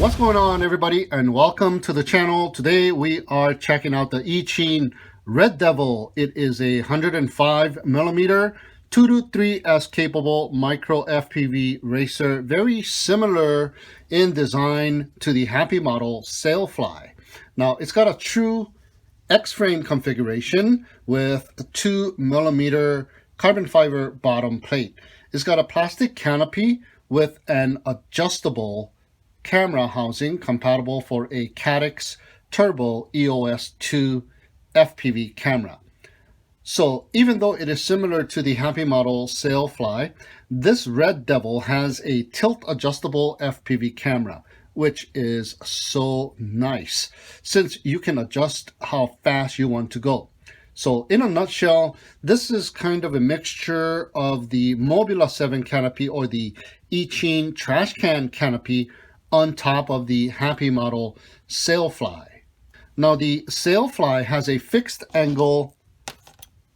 What's going on, everybody, and welcome to the channel. Today we are checking out the Eachine RedDevil. It is a 105mm 2 to 3S capable micro FPV racer, very similar in design to the Happy model Sailfly. Now it's got a true X-frame configuration with a 2mm carbon fiber bottom plate. It's got a plastic canopy with an adjustable camera housing compatible for a Caddx Turbo EOS 2 FPV camera. So even though it is similar to the Happy model Sailfly, this RedDevil has a tilt adjustable FPV camera, which is so nice since you can adjust how fast you want to go. So in a nutshell, this is kind of a mixture of the Mobula 7 canopy or the Eachine trash can canopy on top of the Happy model Sailfly. Now the Sailfly has a fixed angle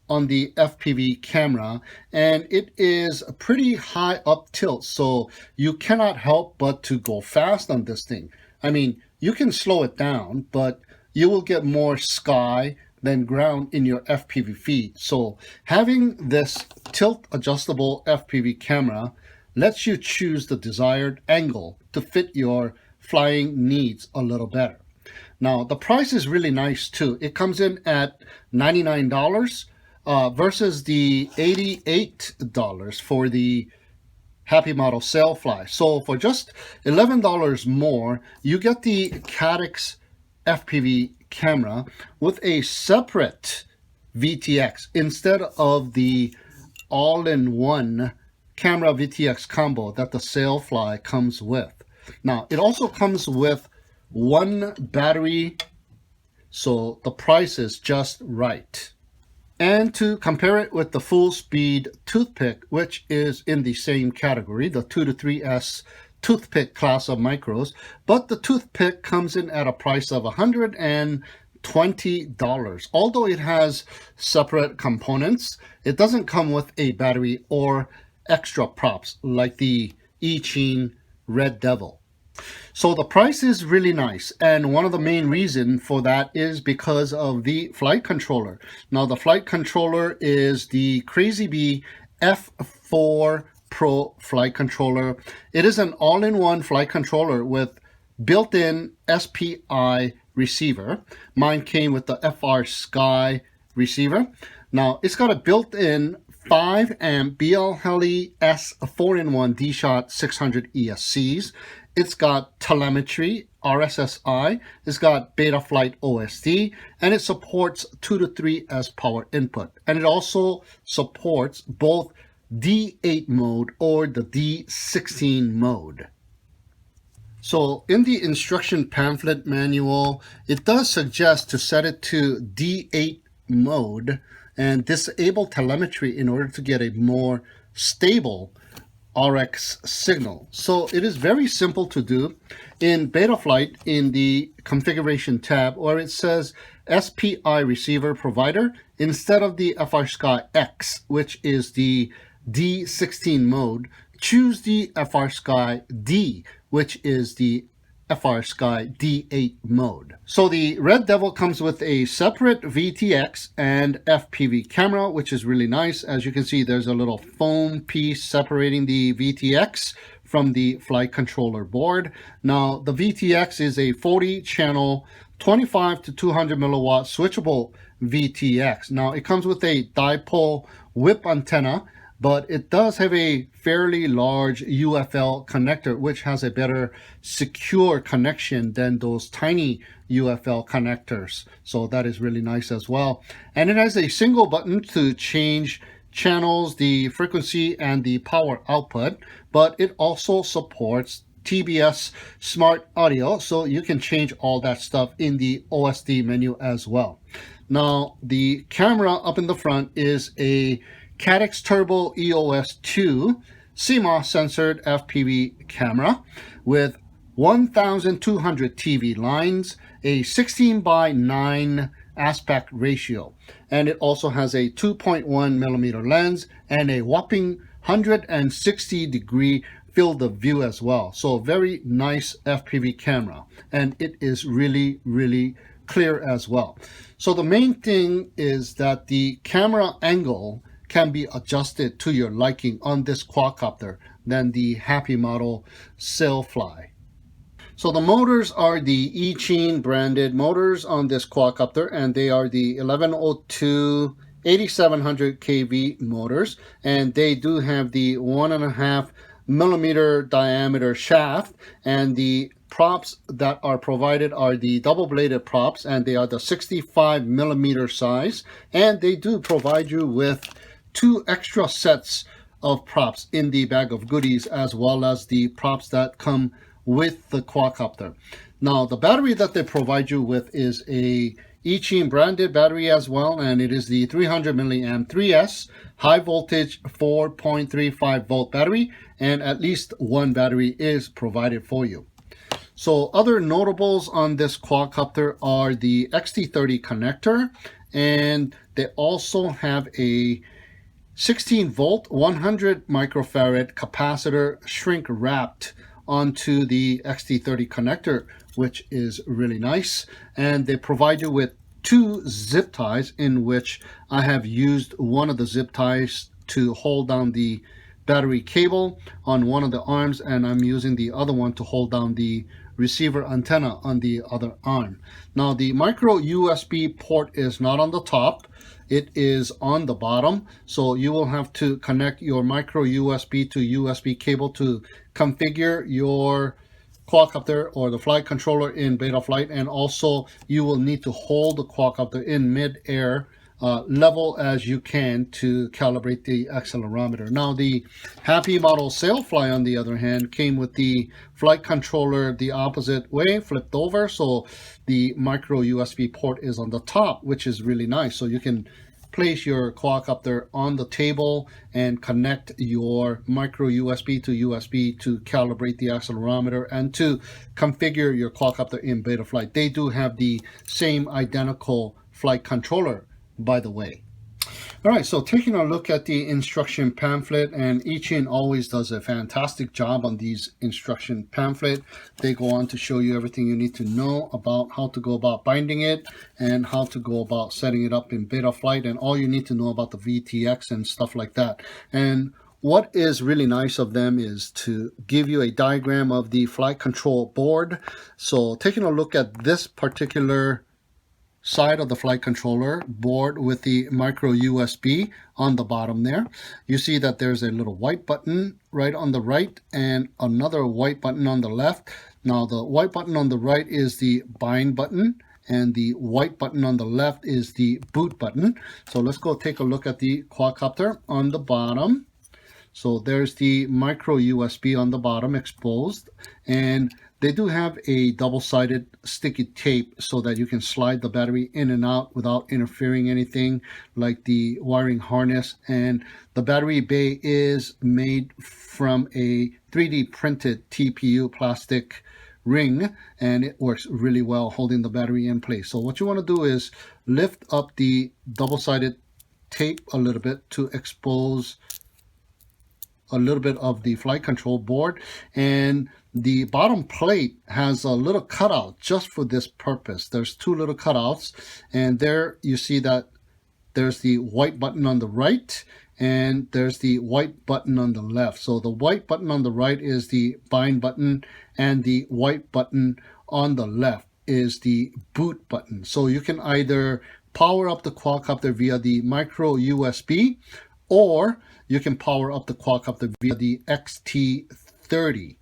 on the FPV camera, and it is a pretty high up tilt, so you cannot help but to go fast on this thing. I mean, you can slow it down, but you will get more sky than ground in your FPV feed. So having this tilt adjustable FPV camera lets you choose the desired angle to fit your flying needs a little better. Now the price is really nice too. It comes in at $99 versus the $88 for the Happy model Sailfly. So for just $11 more, you get the Caddx FPV camera with a separate VTX instead of the all-in-one camera VTX combo that the Sailfly comes with. Now it also comes with one battery, so the price is just right. And to compare it with the full speed Toothpick, which is in the same category, the 2 to 3S Toothpick class of micros, but the Toothpick comes in at a price of $120. Although it has separate components, it doesn't come with a battery or extra props like the Eachine RedDevil. So the price is really nice, and one of the main reasons for that is because of the flight controller. Now the flight controller is the Crazy Bee F4 Pro flight controller. It is an all-in-one flight controller with built-in SPI receiver. Mine came with the FrSky receiver. Now it's got a built-in 5 amp BL Heli S 4-in-1 D-Shot 600 ESCs. It's got telemetry, RSSI, it's got Betaflight OSD, and it supports 2 to 3S power input. And it also supports both D8 mode or the D16 mode. So in the instruction pamphlet manual, it does suggest to set it to D8 mode and disable telemetry in order to get a more stable RX signal. So it is very simple to do. In Betaflight, in the configuration tab where it says SPI receiver provider, instead of the FrSky X, which is the D16 mode, choose the FrSky D, which is the FrSky D8 mode. So the RedDevil comes with a separate VTX and FPV camera, which is really nice. As you can see, there's a little foam piece separating the VTX from the flight controller board. Now the VTX is a 40 channel 25 to 200 milliwatt switchable VTX. Now it comes with a dipole whip antenna, but it does have a fairly large UFL connector, which has a better secure connection than those tiny UFL connectors. So that is really nice as well. And it has a single button to change channels, the frequency, and the power output, but it also supports TBS smart audio, so you can change all that stuff in the OSD menu as well. Now the camera up in the front is a Caddx Turbo EOS 2 CMOS censored FPV camera with 1200 TV lines, a 16:9 aspect ratio, and it also has a 2.1mm lens and a whopping 160-degree field of view as well. So very nice FPV camera, and it is really, really clear as well. So the main thing is that the camera angle can be adjusted to your liking on this quadcopter than the Happy model Sailfly. So the motors are the Eachine branded motors on this quadcopter, and they are the 1102 8700 kV motors, and they do have the 1.5mm diameter shaft, and the props that are provided are the double bladed props, and they are the 65mm size, and they do provide you with 2 extra sets of props in the bag of goodies, as well as the props that come with the quadcopter. Now the battery that they provide you with is a Eachine branded battery as well, and it is the 300 milliamp 3S high voltage 4.35 volt battery, and at least one battery is provided for you. So other notables on this quadcopter are the XT30 connector, and they also have a 16 volt 100 microfarad capacitor shrink wrapped onto the XT30 connector, which is really nice. And they provide you with 2 zip ties, in which I have used one of the zip ties to hold down the battery cable on one of the arms, and I'm using the other one to hold down the receiver antenna on the other arm. Now the micro USB port is not on the top, it is on the bottom, so you will have to connect your micro USB to USB cable to configure your quadcopter or the flight controller in Betaflight, and also you will need to hold the quadcopter in mid-air level as you can to calibrate the accelerometer. Now the Happy model Sailfly, on the other hand, came with the flight controller the opposite way, flipped over, so the micro USB port is on the top, which is really nice. So you can place your quadcopter on the table and connect your micro USB to USB to calibrate the accelerometer and to configure your quadcopter in Betaflight. They do have the same identical flight controller, by the way. All right, so taking a look at the instruction pamphlet, and Eachine always does a fantastic job on these instruction pamphlet. They go on to show you everything you need to know about how to go about binding it and how to go about setting it up in Betaflight, and all you need to know about the VTX and stuff like that. And what is really nice of them is to give you a diagram of the flight control board. So taking a look at this particular side of the flight controller board with the micro USB on the bottom there, you see that there's a little white button right on the right and another white button on the left. Now the white button on the right is the bind button, and the white button on the left is the boot button. So let's go take a look at the quadcopter on the bottom. So there's the micro USB on the bottom exposed, and they do have a double-sided sticky tape so that you can slide the battery in and out without interfering anything like the wiring harness. And the battery bay is made from a 3D printed TPU plastic ring, and it works really well holding the battery in place. So what you want to do is lift up the double-sided tape a little bit to expose a little bit of the flight control board, and the bottom plate has a little cutout just for this purpose. There's 2 little cutouts, and there you see that there's the white button on the right and there's the white button on the left. So the white button on the right is the bind button, and the white button on the left is the boot button. So you can either power up the quadcopter via the micro USB, or you can power up the quadcopter via the XT30.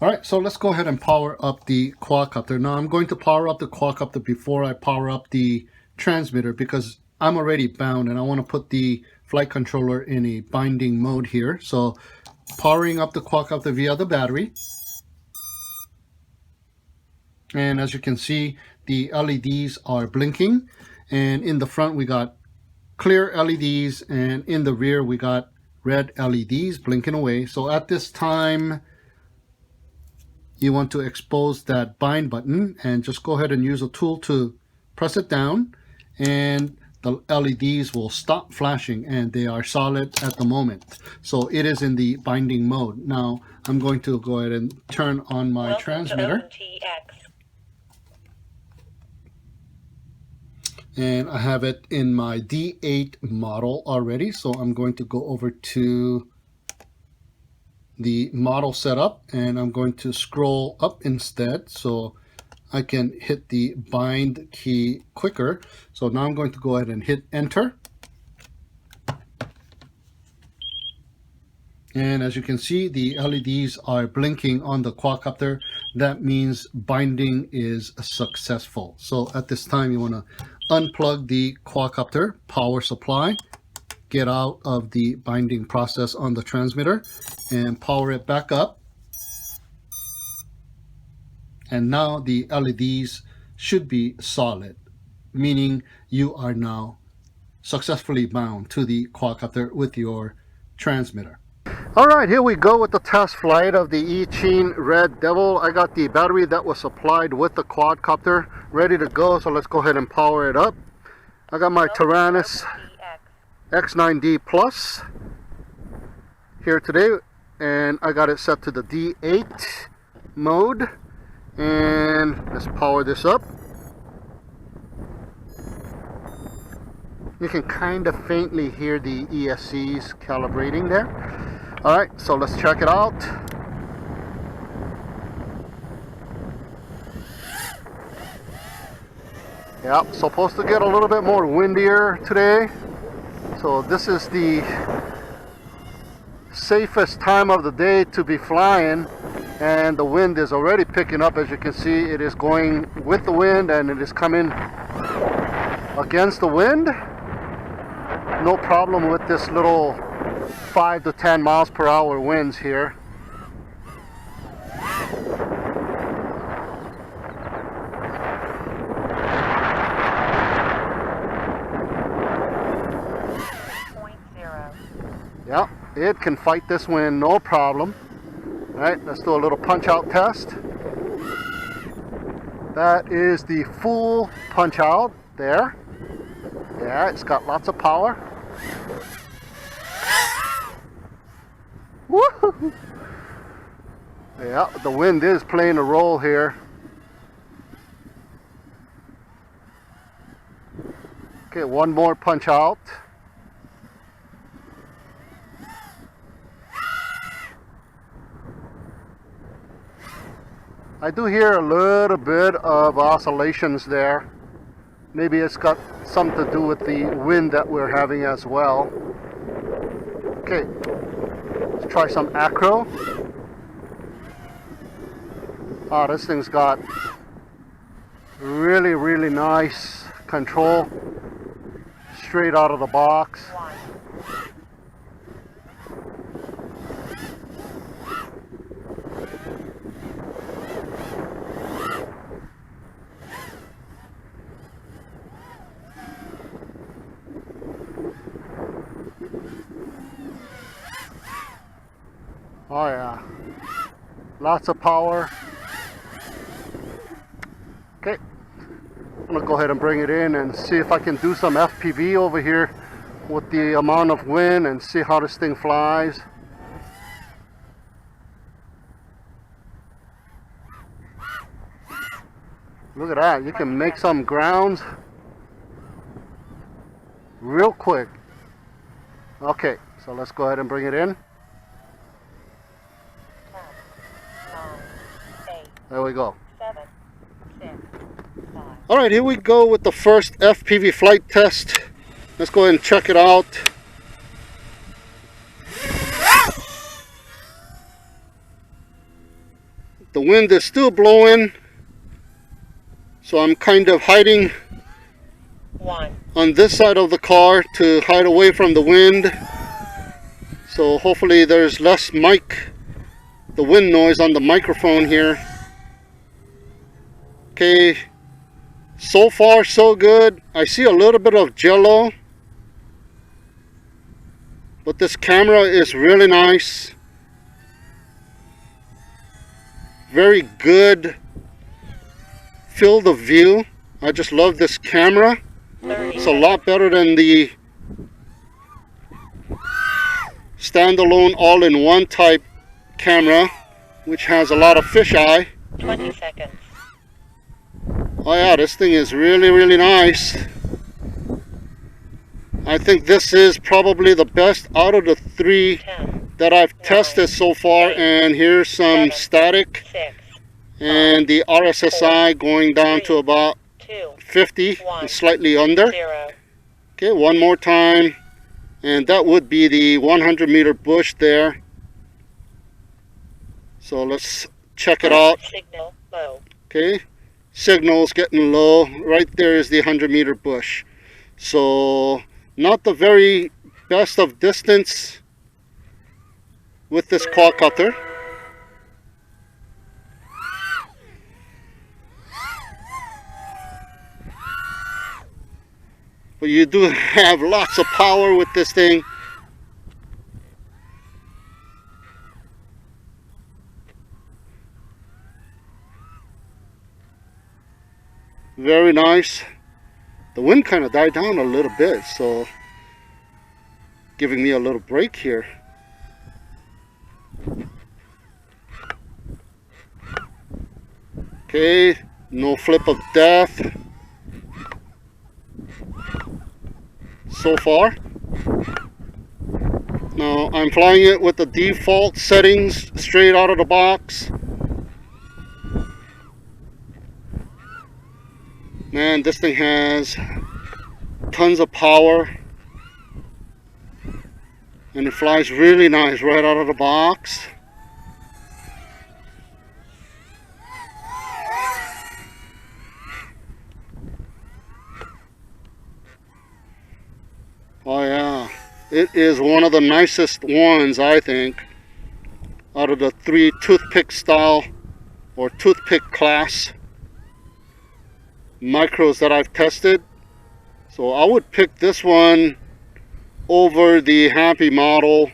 All right, so let's go ahead and power up the quadcopter. Now I'm going to power up the quadcopter before I power up the transmitter, because I'm already bound and I want to put the flight controller in a binding mode here. So powering up the quadcopter via the battery. And as you can see, the LEDs are blinking, and in the front we got clear LEDs, and in the rear we got red LEDs blinking away. So at this time you want to expose that bind button, and just go ahead and use a tool to press it down, and the LEDs will stop flashing, and they are solid at the moment. So it is in the binding mode. Now I'm going to go ahead and turn on my transmitter. And I have it in my D8 model already, so I'm going to go over to the model setup, and I'm going to scroll up instead so I can hit the bind key quicker. So now I'm going to go ahead and hit enter. And as you can see, the LEDs are blinking on the quadcopter. That means binding is successful. So at this time, you want to unplug the quadcopter power supply, get out of the binding process on the transmitter, and power it back up. And now the LEDs should be solid, meaning you are now successfully bound to the quadcopter with your transmitter. All right, here we go with the test flight of the Eachine RedDevil. I got the battery that was supplied with the quadcopter ready to go, so let's go ahead and power it up. I got my Taranis X9D Plus here today, and I got it set to the D8 mode. And let's power this up. You can kind of faintly hear the ESCs calibrating there. Alright, so let's check it out. Yeah, supposed to get a little bit more windier today. So this is the safest time of the day to be flying. And the wind is already picking up. As you can see, it is going with the wind and it is coming against the wind. No problem with this little 5 to 10 miles per hour winds here. Yeah, it can fight this wind, no problem. All right, let's do a little punch out test. That is the full punch out there. Yeah, it's got lots of power. Woo! Yeah, the wind is playing a role here. Okay, one more punch out. I do hear a little bit of oscillations there. Maybe it's got something to do with the wind that we're having as well. Okay, let's try some acro. Oh, this thing's got really, really nice control straight out of the box. Oh yeah, lots of power. Okay, I'm gonna go ahead and bring it in and see if I can do some FPV over here with the amount of wind and see how this thing flies. Look at that, you can make some grounds real quick. Okay, so let's go ahead and bring it in. There we go. 7, 6, 5. All right, here we go with the first FPV flight test. Let's go ahead and check it out. The wind is still blowing, so I'm kind of hiding on this side of the car to hide away from the wind. So hopefully there's less the wind noise on the microphone here. Okay, so far so good. I see a little bit of jello, but this camera is really nice. Very good field of view. I just love this camera. It's a lot better than the standalone all-in-one type camera, which has a lot of fisheye. 20 seconds. Oh yeah, this thing is really, really nice. I think this is probably the best out of the 3 that I've tested so far. And here's some static and the RSSI going down to about 50 and slightly under. Okay, one more time, and that would be the 100-meter bush there. So let's check it out. Signal low. Okay, signal's getting low. Right there is the 100-meter bush. So not the very best of distance with this quadcopter. But you do have lots of power with this thing. Very nice. The wind kind of died down a little bit, so giving me a little break here. Okay, no flip of death so far. Now I'm flying it with the default settings straight out of the box. Man, this thing has tons of power, and it flies really nice right out of the box. Oh yeah, it is one of the nicest ones, I think, out of the 3 Toothpick style or Toothpick class micros that I've tested. So I would pick this one over the Happy Model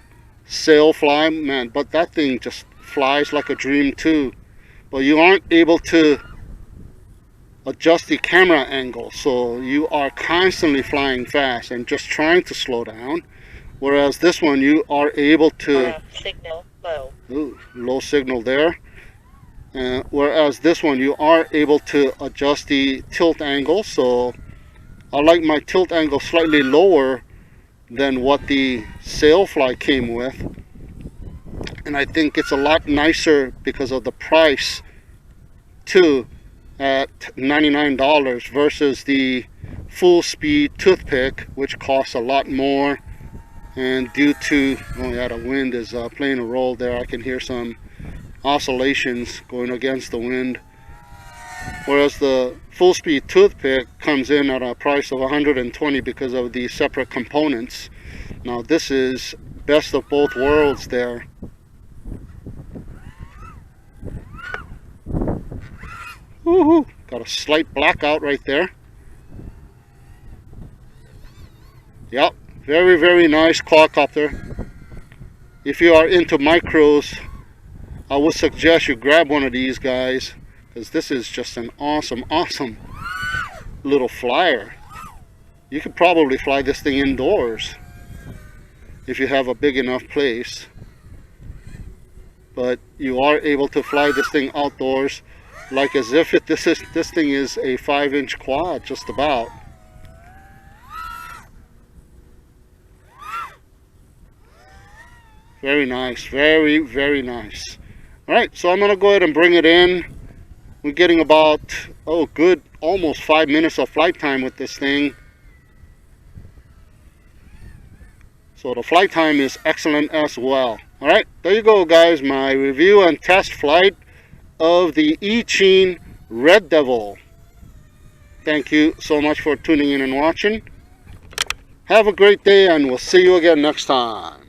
Sailfly, man, but that thing just flies like a dream too. But you aren't able to adjust the camera angle, so you are constantly flying fast and just trying to slow down. Whereas this one, you are able to signal low. Ooh, low signal there. Whereas this one, you are able to adjust the tilt angle. So I like my tilt angle slightly lower than what the Sailfly came with, and I think it's a lot nicer because of the price too, at $99 versus the full speed Toothpick, which costs a lot more. And due to, oh yeah, the wind is playing a role there. I can hear some oscillations going against the wind. Whereas the full speed Toothpick comes in at a price of $120 because of the separate components. Now this is best of both worlds there. Woohoo! Got a slight blackout right there. Yep, very, very nice quadcopter. If you are into micros, I would suggest you grab one of these guys, because this is just an awesome, awesome little flyer. You could probably fly this thing indoors if you have a big enough place. But you are able to fly this thing outdoors like as if this thing is a 5-inch quad, just about. Very nice, very, very nice. Alright, so I'm going to go ahead and bring it in. We're getting about, oh good, almost 5 minutes of flight time with this thing. So the flight time is excellent as well. Alright, there you go guys, my review and test flight of the Eachine RedDevil. Thank you so much for tuning in and watching. Have a great day, and we'll see you again next time.